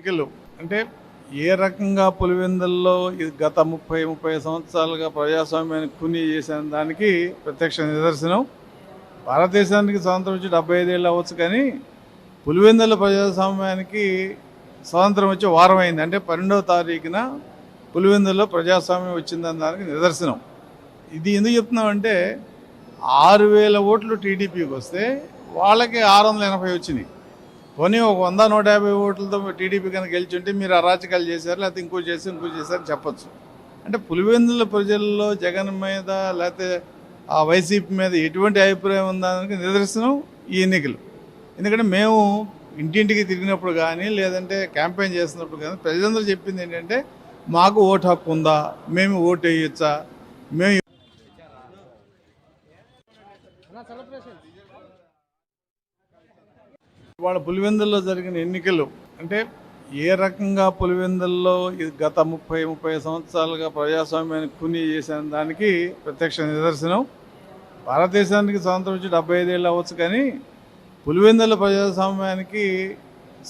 ఎన్నికలు అంటే ఏ రకంగా పులివెందుల్లో గత 30 సంవత్సరాలుగా ప్రజాస్వామ్యాన్ని కూనీ చేసిన దానికి ప్రత్యక్ష నిదర్శనం. భారతదేశానికి స్వాతంత్రం వచ్చి 75 ఏళ్ళు అవ్వచ్చు, కానీ పులివెందుల ప్రజాస్వామ్యానికి స్వాతంత్రం వచ్చి వారం అయింది. అంటే 12వ తారీఖున పులివెందుల్లో ప్రజాస్వామ్యం వచ్చిందని దానికి నిదర్శనం. ఇది ఎందుకు చెప్తున్నామంటే 6,000 ఓట్లు టీడీపీకి వస్తే వాళ్ళకి 680 వచ్చినాయి. పోనీ ఒక 100-150 ఓట్లతో టీడీపీ కనుక గెలిచుంటే మీరు అరాచకాలు చేశారు, లేకపోతే ఇంకో చేశారని చెప్పచ్చు. అంటే పులివెందుల ప్రజల్లో జగన్ మీద లేకపోతే ఆ వైసీపీ మీద ఎటువంటి అభిప్రాయం ఉందానికి నిదర్శనం ఈ ఎన్నికలు. ఎందుకంటే మేము ఇంటింటికి తిరిగినప్పుడు కానీ లేదంటే క్యాంపెయిన్ చేస్తున్నప్పుడు కానీ ప్రజలందరూ చెప్పింది ఏంటంటే మాకు ఓటు హక్కు ఉందా, మేము ఓటు వేయచ్చా, మేము వాళ్ళ పులివెందుల్లో జరిగిన ఎన్నికలు అంటే ఏ రకంగా పులివెందుల్లో గత 30 సంవత్సరాలుగా ప్రజాస్వామ్యాన్ని కూనీ చేసిన దానికి ప్రత్యక్ష నిదర్శనం. భారతదేశానికి స్వాతంత్రం వచ్చి 75 ఏళ్ళు అవ్వచ్చు, కానీ పులివెందుల ప్రజాస్వామ్యానికి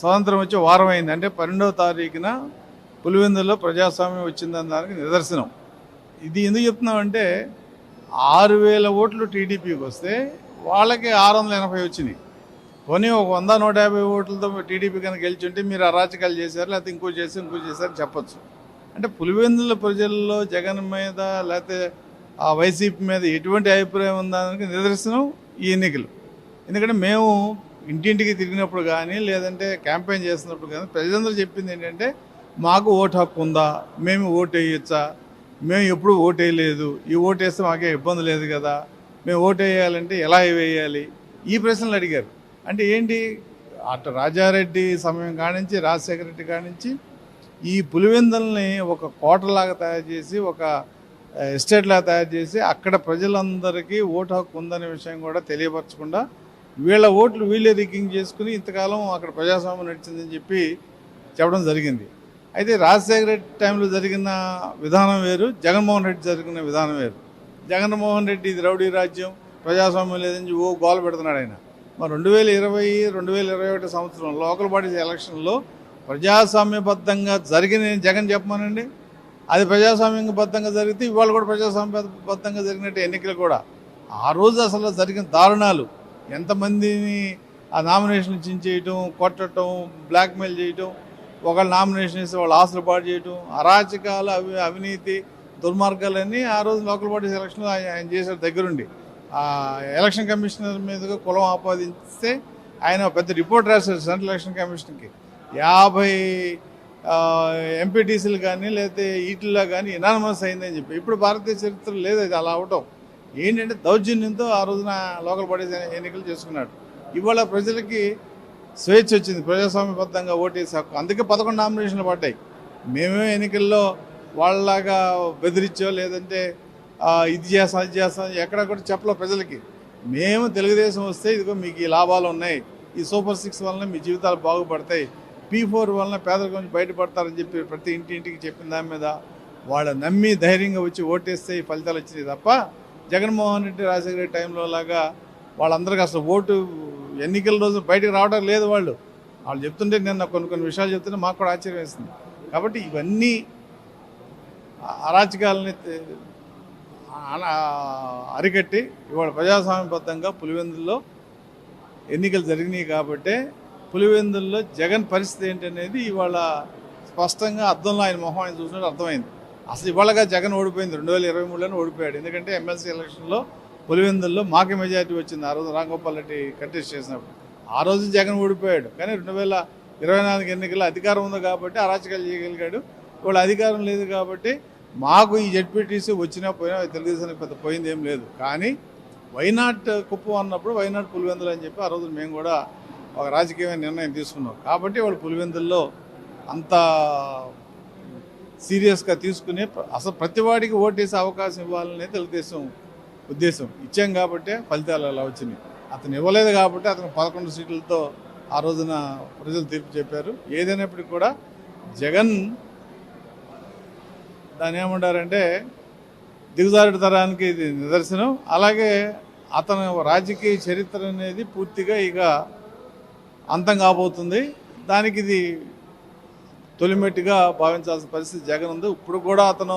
స్వాతంత్రం వచ్చి వారం అయింది. అంటే 12వ తారీఖున పులివెందుల్లో ప్రజాస్వామ్యం వచ్చిందని దానికి నిదర్శనం. ఇది ఎందుకు చెప్తున్నామంటే 6,000 ఓట్లు టీడీపీకి వస్తే వాళ్ళకి 680 వచ్చినాయి. పోనీ ఒక 100-150 ఓట్లతో టీడీపీ కనుక గెలిచుంటే మీరు అరాచకాలు చేశారు, లేకపోతే ఇంకో చేశారని చెప్పచ్చు. అంటే పులివెందుల ప్రజల్లో జగన్ మీద లేకపోతే ఆ వైసీపీ మీద ఎటువంటి అభిప్రాయం ఉందానికి నిదర్శనం ఈ ఎన్నికలు. ఎందుకంటే మేము ఇంటింటికి తిరిగినప్పుడు కానీ లేదంటే క్యాంపెయిన్ చేస్తున్నప్పుడు కానీ ప్రజలందరూ చెప్పింది ఏంటంటే మాకు ఓటు హక్కు ఉందా, మేము ఓటు వేయచ్చా, మేము ఎప్పుడు ఓటు వేయలేదు, ఈ ఓటు వేస్తే మాకే ఇబ్బంది లేదు కదా, మేము ఓటు వేయాలంటే ఎలా వేయాలి, ఈ ప్రశ్నలు అడిగారు. అంటే ఏంటి, అటు రాజారెడ్డి సమయం కానించి రాజశేఖర రెడ్డి కానించి ఈ పులివెందుల్ని ఒక కోటలాగా తయారు చేసి ఒక ఎస్టేట్లాగా తయారు చేసి అక్కడ ప్రజలందరికీ ఓటు హక్కు ఉందనే విషయం కూడా తెలియపరచకుండా వీళ్ళ ఓట్లు వీళ్ళే రిగ్గింగ్ చేసుకుని ఇంతకాలం అక్కడ ప్రజాస్వామ్యం నడిచిందని చెప్పడం జరిగింది. అయితే రాజశేఖర రెడ్డి టైంలో జరిగిన విధానం వేరు, జగన్మోహన్ రెడ్డి జరిగిన విధానం వేరు. జగన్మోహన్ రెడ్డి ఇది రౌడీ రాజ్యం, ప్రజాస్వామ్యం లేదని గోల పెడుతున్నాడు ఆయన. మరి 2020-2021 సంవత్సరం లోకల్ బాడీస్ ఎలక్షన్లో ప్రజాస్వామ్యబద్ధంగా జరిగిన జగన్ చెప్పమానండి. అది ప్రజాస్వామ్యబద్ధంగా జరిగితే ఇవాళ కూడా ప్రజాస్వామ్యబద్ధంగా జరిగినట్టు ఎన్నికలు కూడా. ఆ రోజు అసలు జరిగిన దారుణాలు, ఎంతమందిని ఆ నామినేషన్ చించేయటం, కొట్టడం, బ్లాక్మెయిల్ చేయటం, ఒకళ్ళు నామినేషన్ ఇస్తే వాళ్ళు ఆస్తులు పాటు చేయటం, అరాచకాలు, అవినీతి, దుర్మార్గాలన్నీ ఆ రోజు లోకల్ బాడీస్ ఎలక్షన్లో ఆయన చేశారు దగ్గరుండి. ఎలక్షన్ కమిషనర్ మీదుగా కులం ఆపాదిస్తే ఆయన పెద్ద రిపోర్ట్ రాశారు సెంట్రల్ ఎలక్షన్ కమిషన్కి. 50 ఎంపీటీసీలు కానీ లేకపోతే ఈటిల్లో కానీ ఎనానమస్ అయిందని చెప్పి. ఇప్పుడు భారతీయ చరిత్ర లేదు అది అలా అవటం. ఏంటంటే దౌర్జన్యంతో ఆ రోజున లోకల్ బాడీస్ ఎన్నికలు చేసుకున్నాడు. ఇవాళ ప్రజలకి స్వేచ్ఛ వచ్చింది, ప్రజాస్వామ్యబద్ధంగా ఓటేసే హక్కు. అందుకే 11 నామినేషన్లు పడ్డాయి. మేమే ఎన్నికల్లో వాళ్ళలాగా బెదిరించో లేదంటే ఇది చేస్తాం అది చేస్తాం ఎక్కడ కూడా చెప్పలే ప్రజలకి. మేము తెలుగుదేశం వస్తే ఇదిగో మీకు ఈ లాభాలు ఉన్నాయి, ఈ సూపర్ 6 వలన మీ జీవితాలు బాగుపడతాయి, P4 వలన పేదరికం నుంచి బయటపడతారని చెప్పి ప్రతి ఇంటింటికి చెప్పిన దాని మీద వాళ్ళు నమ్మి ధైర్యంగా వచ్చి ఓటేస్తే ఈ ఫలితాలు వచ్చినాయి తప్ప జగన్మోహన్ రెడ్డి రాజశేఖర రెడ్డి టైంలో లాగా వాళ్ళందరికీ అసలు ఓటు ఎన్నికల రోజు బయటకు రావడం లేదు. వాళ్ళు చెప్తుంటే నిన్న కొన్ని విషయాలు చెప్తుంటే మాకు కూడా ఆశ్చర్యం వేస్తుంది. కాబట్టి ఇవన్నీ అరాచకాలని అరికట్టి ఇవాళ ప్రజాస్వామ్యబద్ధంగా పులివెందుల్లో ఎన్నికలు జరిగినాయి. కాబట్టి పులివెందుల్లో జగన్ పరిస్థితి ఏంటనేది ఇవాళ స్పష్టంగా అద్దంలో ఆయన మొహం ఆయన చూసినట్టు అర్థమైంది. అసలు ఇవాళగా జగన్ ఓడిపోయింది, 2023లోనే ఓడిపోయాడు. ఎందుకంటే ఎమ్మెల్సీ ఎలక్షన్లో పులివెందుల్లో మాకే మెజారిటీ వచ్చింది. ఆ రోజు రాంగోపాల్ రెడ్డి కంటెస్ట్ చేసినప్పుడు ఆ రోజు జగన్ ఓడిపోయాడు. కానీ 2024 ఎన్నికల్లో అధికారం ఉంది కాబట్టి అరాచకాలు చేయగలిగాడు. ఇవాళ అధికారం లేదు కాబట్టి మాకు ఈ జెడ్పీటీసీ వచ్చినా పోయినా తెలుగుదేశానికి పెద్ద పోయింది ఏం లేదు. కానీ వైనాట్ కుప్పం అన్నప్పుడు వైనాట్ పులివెందులు అని చెప్పి ఆ రోజు మేము కూడా ఒక రాజకీయమైన నిర్ణయం తీసుకున్నాం. కాబట్టి వాళ్ళు పులివెందుల్లో అంత సీరియస్గా తీసుకుని అసలు ప్రతివాడికి ఓటేసే అవకాశం ఇవ్వాలనే తెలుగుదేశం ఉద్దేశం. ఇచ్చాం కాబట్టి ఫలితాలు అలా వచ్చినాయి. అతను ఇవ్వలేదు కాబట్టి అతను 11 సీట్లతో ఆ రోజున ప్రజలు తీర్పు చెప్పారు. ఏదైనప్పటికీ కూడా జగన్ దాన్ని ఏమంటారంటే దిగజారుడు తరానికి ఇది నిదర్శనం. అలాగే అతను రాజకీయ చరిత్ర అనేది పూర్తిగా ఇక అంతం కాబోతుంది. దానికి ఇది తొలిమెట్టుగా భావించాల్సిన పరిస్థితి జగన్ ఉంది. ఇప్పుడు కూడా అతను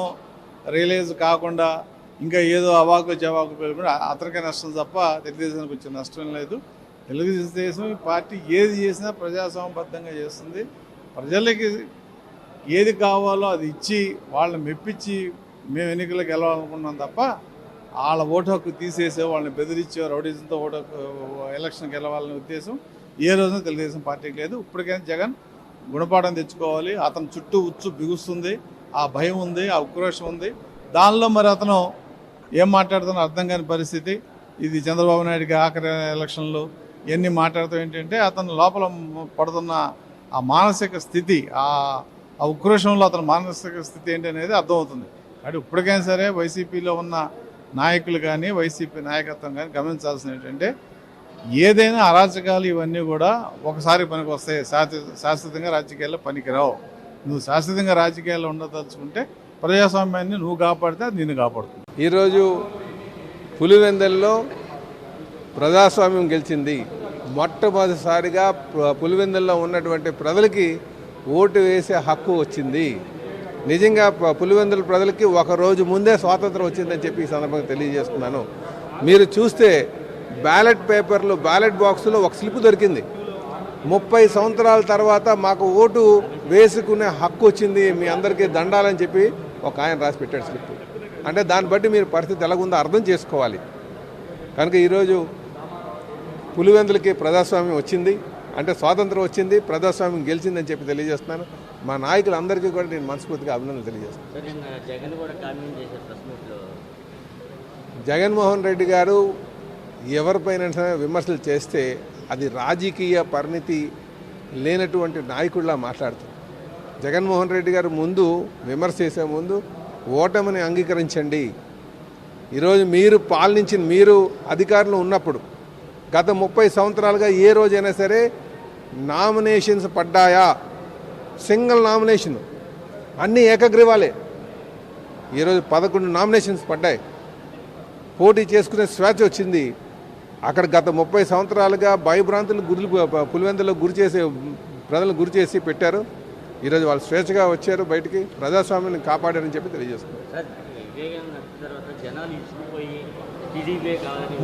రియలైజ్ కాకుండా ఇంకా ఏదో అవాకు జవాకు పెరుగుతుంది. అతనికే నష్టం తప్ప తెలుగుదేశానికి వచ్చిన నష్టం లేదు. తెలుగుదేశం పార్టీ ఏది చేసినా ప్రజాస్వామ్యబద్ధంగా చేస్తుంది. ప్రజలకి ఏది కావాలో అది ఇచ్చి వాళ్ళని మెప్పించి మేము ఎన్నికలకు గెలవాలనుకున్నాం తప్ప వాళ్ళ ఓటు హక్కు తీసేసే వాళ్ళని బెదిరించే రౌడీజంతో ఓటు హక్కు ఎలక్షన్కి గెలవాలనే ఉద్దేశం ఏ రోజున తెలుగుదేశం పార్టీకి లేదు. ఇప్పటికైనా జగన్ గుణపాఠం తెచ్చుకోవాలి. అతని చుట్టూ ఉచ్చు బిగుస్తుంది, ఆ భయం ఉంది, ఆ ఉక్రోషం ఉంది. దానిలో మరి అతను ఏం మాట్లాడుతున్నా అర్థం కాని పరిస్థితి. ఇది చంద్రబాబు నాయుడికి ఆఖరి ఎలక్షన్లు ఇవన్నీ మాట్లాడుతూ ఏంటంటే అతను లోపల పడుతున్న ఆ మానసిక స్థితి, ఆ ఉక్రోషంలో అతని మానసిక స్థితి ఏంటి అనేది అర్థమవుతుంది. అంటే ఇప్పటికైనా సరే వైసీపీలో ఉన్న నాయకులు కానీ వైసీపీ నాయకత్వం కానీ గమనించాల్సిన ఏంటంటే ఏదైనా అరాచకాలు ఇవన్నీ కూడా ఒకసారి పనికి వస్తాయి. శాశ్వతంగా రాజకీయాల్లో పనికిరావు. నువ్వు శాశ్వతంగా రాజకీయాల్లో ఉండదలుచుకుంటే ప్రజాస్వామ్యాన్ని నువ్వు కాపాడితే అది నిన్ను కాపాడుతుంది. ఈరోజు పులివెందుల్లో ప్రజాస్వామ్యం గెలిచింది. మొట్టమొదటిసారిగా పులివెందుల్లో ఉన్నటువంటి ప్రజలకి ఓటు వేసే హక్కు వచ్చింది. నిజంగా పులివెందుల ప్రజలకి ఒక రోజు ముందే స్వాతంత్రం వచ్చిందని చెప్పి ఈ సందర్భంగా తెలియజేస్తున్నాను. మీరు చూస్తే బ్యాలెట్ పేపర్లు, బ్యాలెట్ బాక్సులో ఒక స్లిప్ దొరికింది. 30 సంవత్సరాల తర్వాత మాకు ఓటు వేసుకునే హక్కు వచ్చింది, మీ అందరికీ దండాలని చెప్పి ఒక ఆయన రాసి పెట్టాడు స్లిప్. అంటే దాన్ని బట్టి మీరు పరిస్థితి ఎలాగుందో అర్థం చేసుకోవాలి. కనుక ఈరోజు పులివెందులకి ప్రజాస్వామ్యం వచ్చింది, అంటే స్వాతంత్రం వచ్చింది, ప్రజాస్వామ్యం గెలిచిందని చెప్పి తెలియజేస్తున్నాను. మా నాయకులందరికీ కూడా నేను మనస్ఫూర్తిగా అభినందనలు తెలియజేస్తాను. జగన్మోహన్ రెడ్డి గారు ఎవరిపైన విమర్శలు చేస్తే అది రాజకీయ పరిణితి లేనటువంటి నాయకుడిలా మాట్లాడుతారు. జగన్మోహన్ రెడ్డి గారు ముందు విమర్శ చేసే ముందు ఓటమిని అంగీకరించండి. ఈరోజు మీరు పాలనించిన, మీరు అధికారంలో ఉన్నప్పుడు గత 30 సంవత్సరాలుగా ఏ రోజైనా సరే నామినేషన్స్ పడ్డాయా? సింగిల్ నామినేషన్, అన్నీ ఏకగ్రీవాలే. ఈరోజు 11 నామినేషన్స్ పడ్డాయి. పోటీ చేసుకునే స్వేచ్ఛ వచ్చింది. అక్కడ గత 30 సంవత్సరాలుగా భయభ్రాంతులు పులివెందులో ప్రజలను గురి చేసి పెట్టారు. ఈరోజు వాళ్ళు స్వేచ్ఛగా వచ్చారు, బయటికి ప్రజాస్వామ్యాన్ని కాపాడారని చెప్పి తెలియజేస్తున్నారు.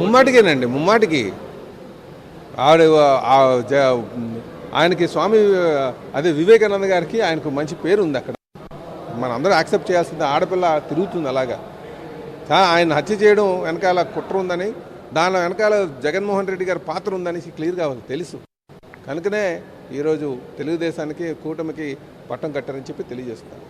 ముమ్మాటికేనండి, ముమ్మాటికి ఆయనకి స్వామి అదే వివేకానంద గారికి ఆయనకు మంచి పేరు ఉంది. అక్కడ మనందరూ యాక్సెప్ట్ చేయాల్సింది. ఆడపిల్ల తిరుగుతుంది అలాగా. ఆయన హత్య చేయడం వెనకాల కుట్ర ఉందని, దానిలో వెనకాల జగన్మోహన్ రెడ్డి గారి పాత్ర ఉందని క్లియర్గా తెలుసు. కనుకనే ఈరోజు తెలుగుదేశానికి, కూటమికి పట్టం కట్టారని చెప్పి తెలియజేస్తారు.